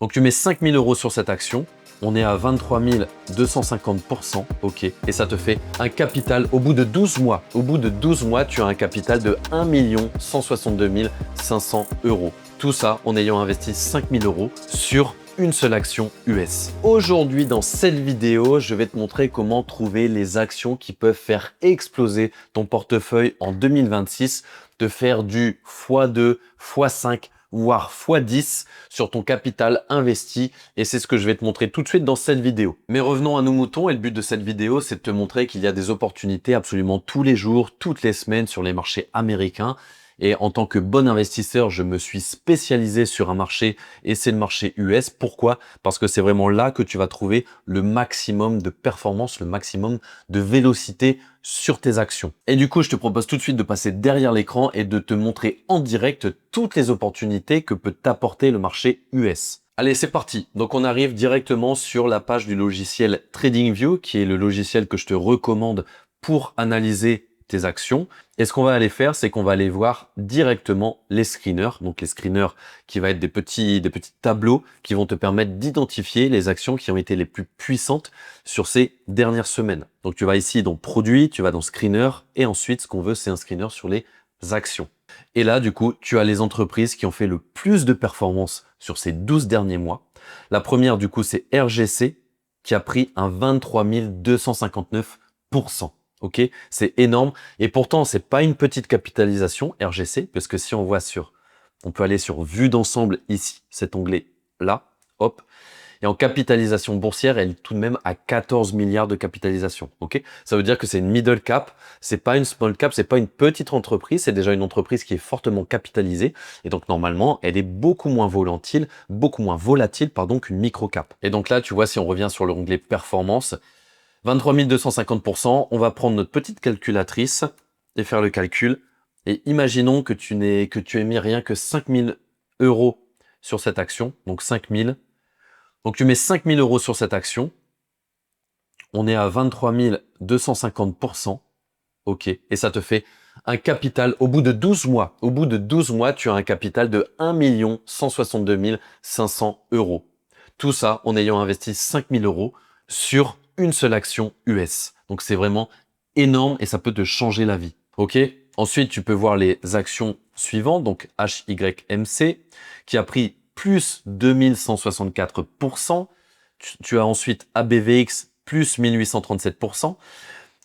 Donc tu mets 5000 euros sur cette action, on est à 23 250%, ok, et ça te fait un capital au bout de 12 mois. Au bout de 12 mois, tu as un capital de 1 162 500 euros. Tout ça en ayant investi 5000 euros sur une seule action US. Aujourd'hui, dans cette vidéo, je vais te montrer comment trouver les actions qui peuvent faire exploser ton portefeuille en 2026, te faire du x2, x5, voire x10 sur ton capital investi, et c'est ce que je vais te montrer tout de suite dans cette vidéo. Mais revenons à nos moutons, et le but de cette vidéo, c'est de te montrer qu'il y a des opportunités absolument tous les jours, toutes les semaines sur les marchés américains. Et en tant que bon investisseur, je me suis spécialisé sur un marché, et c'est le marché US. Pourquoi? Parce que c'est vraiment là que tu vas trouver le maximum de performance, le maximum de vélocité sur tes actions. Et du coup, je te propose tout de suite de passer derrière l'écran et de te montrer en direct toutes les opportunités que peut t'apporter le marché US. Allez, c'est parti. Donc, on arrive directement sur la page du logiciel TradingView, qui est le logiciel que je te recommande pour analyser tes actions. Et ce qu'on va aller faire, c'est qu'on va aller voir directement les screeners. Donc les screeners qui vont être des petits tableaux qui vont te permettre d'identifier les actions qui ont été les plus puissantes sur ces dernières semaines. Donc tu vas ici dans produits, tu vas dans screener, et ensuite ce qu'on veut, c'est un screener sur les actions. Et là, du coup, tu as les entreprises qui ont fait le plus de performance sur ces 12 derniers mois. La première, du coup, c'est RGC qui a pris un 23 259%. Ok, c'est énorme. Et pourtant, c'est pas une petite capitalisation RGC, parce que si on voit on peut aller sur vue d'ensemble ici, cet onglet là, hop. Et en capitalisation boursière, elle est tout de même à 14 milliards de capitalisation. Ok, ça veut dire que c'est une middle cap, c'est pas une small cap, c'est pas une petite entreprise, c'est déjà une entreprise qui est fortement capitalisée. Et donc normalement, elle est beaucoup moins volatile, pardon, qu'une micro cap. Et donc là, tu vois, si on revient sur l'onglet performance, 23 250%, on va prendre notre petite calculatrice et faire le calcul. Et imaginons que tu aies mis rien que 5000 euros sur cette action, donc 5000. Donc tu mets 5000 euros sur cette action, on est à 23 250%, ok, et ça te fait un capital au bout de 12 mois. Au bout de 12 mois, tu as un capital de 1 162 500 euros. Tout ça en ayant investi 5000 euros sur une seule action US. Donc c'est vraiment énorme et ça peut te changer la vie. Ok. Ensuite, tu peux voir les actions suivantes. Donc HYMC qui a pris plus 2164%. Tu as ensuite ABVX plus 1837%.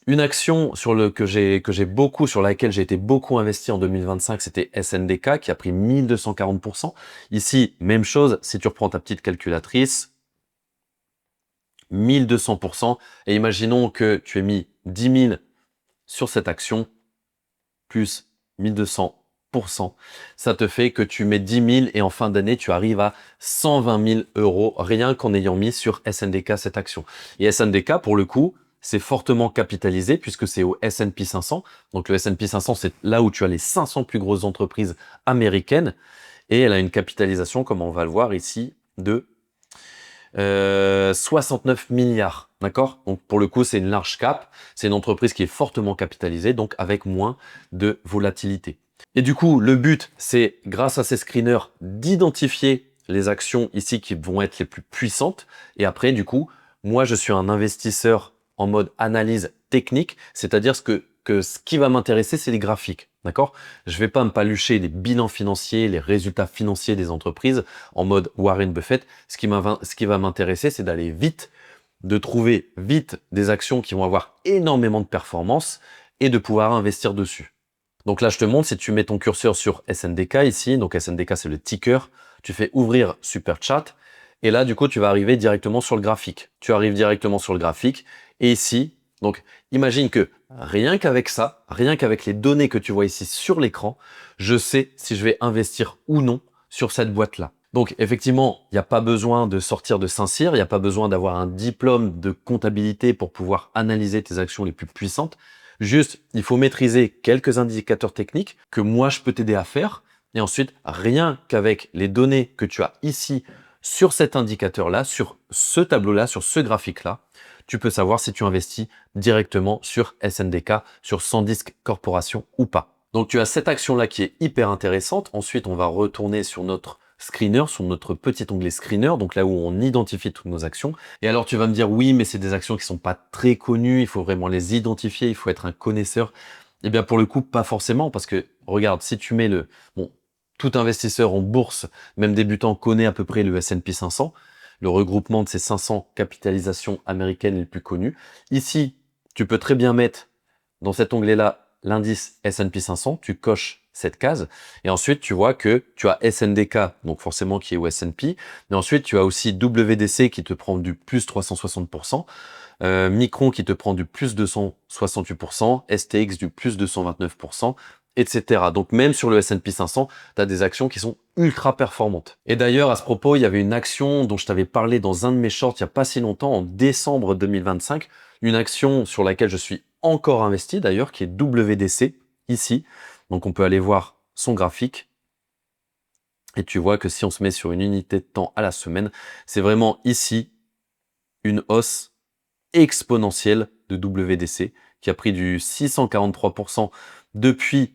Une action sur laquelle j'ai été beaucoup investi en 2025, c'était SNDK qui a pris 1240%. Ici, même chose, si tu reprends ta petite calculatrice, 1200%. Et imaginons que tu aies mis 10 000 sur cette action, plus 1200%. Ça te fait que tu mets 10 000 et en fin d'année, tu arrives à 120 000 euros rien qu'en ayant mis sur SNDK cette action. Et SNDK, pour le coup, c'est fortement capitalisé puisque c'est au S&P 500. Donc le S&P 500, c'est là où tu as les 500 plus grosses entreprises américaines. Et elle a une capitalisation, comme on va le voir ici, de 69 milliards, d'accord? Donc pour le coup, c'est une large cap, c'est une entreprise qui est fortement capitalisée, donc avec moins de volatilité. Et du coup, le but, c'est grâce à ces screeners d'identifier les actions ici qui vont être les plus puissantes. Et après, du coup, moi, je suis un investisseur en mode analyse technique, c'est-à-dire ce qui va m'intéresser, c'est les graphiques. D'accord? Je vais pas me palucher les bilans financiers, les résultats financiers des entreprises en mode Warren Buffett. Ce qui va m'intéresser, c'est d'aller vite, de trouver vite des actions qui vont avoir énormément de performance et de pouvoir investir dessus. Donc là, je te montre, si tu mets ton curseur sur SNDK ici, donc SNDK, c'est le ticker, tu fais ouvrir Super Chat, et là, du coup, tu vas arriver directement sur le graphique. Tu arrives directement sur le graphique, et ici, donc, imagine que rien qu'avec ça, rien qu'avec les données que tu vois ici sur l'écran, je sais si je vais investir ou non sur cette boîte-là. Donc, effectivement, il n'y a pas besoin de sortir de Saint-Cyr, il n'y a pas besoin d'avoir un diplôme de comptabilité pour pouvoir analyser tes actions les plus puissantes. Juste, il faut maîtriser quelques indicateurs techniques que moi, je peux t'aider à faire. Et ensuite, rien qu'avec les données que tu as ici sur cet indicateur-là, sur ce tableau-là, sur ce graphique-là, tu peux savoir si tu investis directement sur SNDK, sur SanDisk Corporation ou pas. Donc tu as cette action-là qui est hyper intéressante. Ensuite, on va retourner sur notre Screener, sur notre petit onglet Screener, donc là où on identifie toutes nos actions. Et alors tu vas me dire, oui, mais c'est des actions qui sont pas très connues, il faut vraiment les identifier, il faut être un connaisseur. Eh bien pour le coup, pas forcément, parce que regarde, si tu mets bon, tout investisseur en bourse, même débutant, connaît à peu près le S&P 500, le regroupement de ces 500 capitalisations américaines les plus connues. Ici, tu peux très bien mettre dans cet onglet-là l'indice S&P 500, tu coches cette case, et ensuite tu vois que tu as SNDK, donc forcément qui est au S&P, mais ensuite tu as aussi WDC qui te prend du plus 360%, Micron qui te prend du plus 268%, STX du plus 229%, etc. Donc même sur le S&P 500, tu as des actions qui sont ultra performantes. Et d'ailleurs, à ce propos, il y avait une action dont je t'avais parlé dans un de mes shorts il n'y a pas si longtemps, en décembre 2025, une action sur laquelle je suis encore investi d'ailleurs, qui est WDC, ici. Donc on peut aller voir son graphique. Et tu vois que si on se met sur une unité de temps à la semaine, c'est vraiment ici une hausse exponentielle de WDC qui a pris du 643% depuis,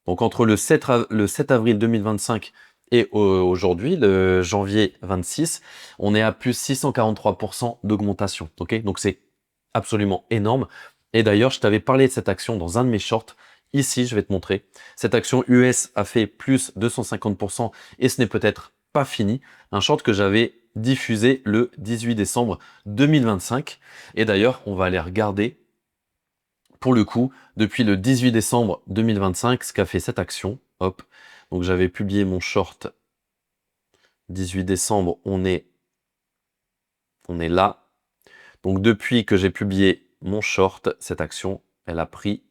donc entre le 7 avril 2025 et aujourd'hui, le janvier 26, on est à plus 643% d'augmentation. Ok, donc c'est absolument énorme. Et d'ailleurs, je t'avais parlé de cette action dans un de mes shorts. Ici, je vais te montrer. Cette action US a fait plus 250% et ce n'est peut-être pas fini. Un short que j'avais diffusé le 18 décembre 2025. Et d'ailleurs, on va aller regarder pour le coup, depuis le 18 décembre 2025, ce qu'a fait cette action. Hop. Donc j'avais publié mon short 18 décembre, on est là. Donc depuis que j'ai publié mon short, cette action, elle a pris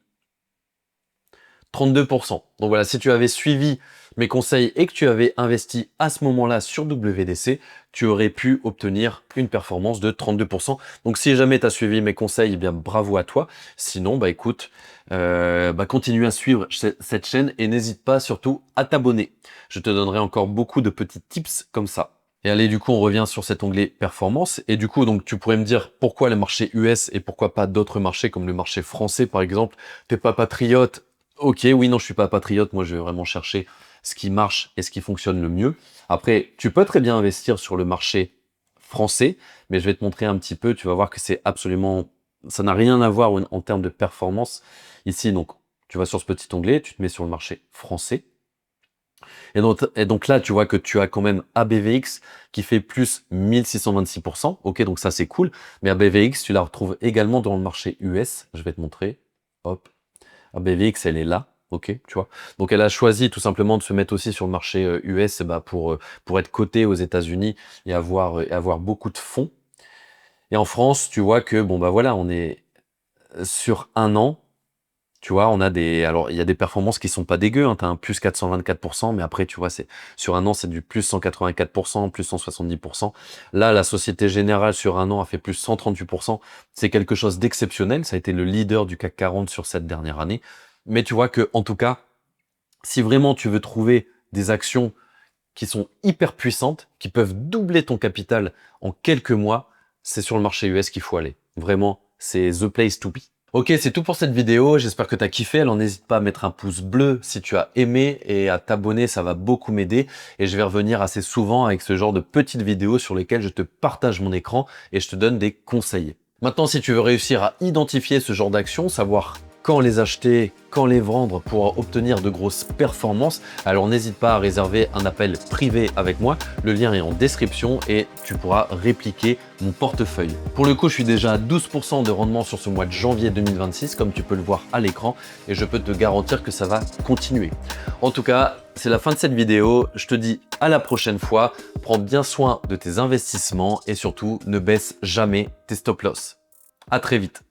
32%. Donc voilà, si tu avais suivi mes conseils et que tu avais investi à ce moment-là sur WDC, tu aurais pu obtenir une performance de 32%. Donc si jamais tu as suivi mes conseils, eh bien bravo à toi. Sinon, bah écoute, continue à suivre cette chaîne et n'hésite pas surtout à t'abonner. Je te donnerai encore beaucoup de petits tips comme ça. Et allez, du coup, on revient sur cet onglet performance. Et du coup, donc, tu pourrais me dire pourquoi le marché US et pourquoi pas d'autres marchés comme le marché français, par exemple. T'es pas patriote. Ok, oui, non, je suis pas patriote. Moi, je vais vraiment chercher ce qui marche et ce qui fonctionne le mieux. Après, tu peux très bien investir sur le marché français, mais je vais te montrer un petit peu. Tu vas voir que c'est absolument, ça n'a rien à voir en termes de performance. Ici, donc, tu vas sur ce petit onglet, tu te mets sur le marché français. Et donc là, tu vois que tu as quand même ABVX qui fait plus 1626%. Ok, donc ça c'est cool. Mais ABVX, tu la retrouves également dans le marché US. Je vais te montrer. Hop. ABVX, elle est là. Ok, tu vois. Donc elle a choisi tout simplement de se mettre aussi sur le marché US pour être cotée aux États-Unis et avoir beaucoup de fonds. Et en France, tu vois que bon bah voilà, on est sur un an. Tu vois, alors il y a des performances qui sont pas dégueu, hein, tu as un plus 424%, mais après, tu vois, c'est sur un an, c'est du plus 184%, plus 170%. Là, la Société Générale sur un an a fait plus 138%. C'est quelque chose d'exceptionnel. Ça a été le leader du CAC 40 sur cette dernière année. Mais tu vois que, en tout cas, si vraiment tu veux trouver des actions qui sont hyper puissantes, qui peuvent doubler ton capital en quelques mois, c'est sur le marché US qu'il faut aller. Vraiment, c'est the place to be. Ok, c'est tout pour cette vidéo, j'espère que tu as kiffé, alors n'hésite pas à mettre un pouce bleu si tu as aimé et à t'abonner, ça va beaucoup m'aider et je vais revenir assez souvent avec ce genre de petites vidéos sur lesquelles je te partage mon écran et je te donne des conseils. Maintenant, si tu veux réussir à identifier ce genre d'actions, savoir quand les acheter, quand les vendre pour obtenir de grosses performances, alors n'hésite pas à réserver un appel privé avec moi. Le lien est en description et tu pourras répliquer mon portefeuille. Pour le coup, je suis déjà à 12% de rendement sur ce mois de janvier 2026, comme tu peux le voir à l'écran, et je peux te garantir que ça va continuer. En tout cas, c'est la fin de cette vidéo. Je te dis à la prochaine fois. Prends bien soin de tes investissements et surtout, ne baisse jamais tes stop loss. À très vite.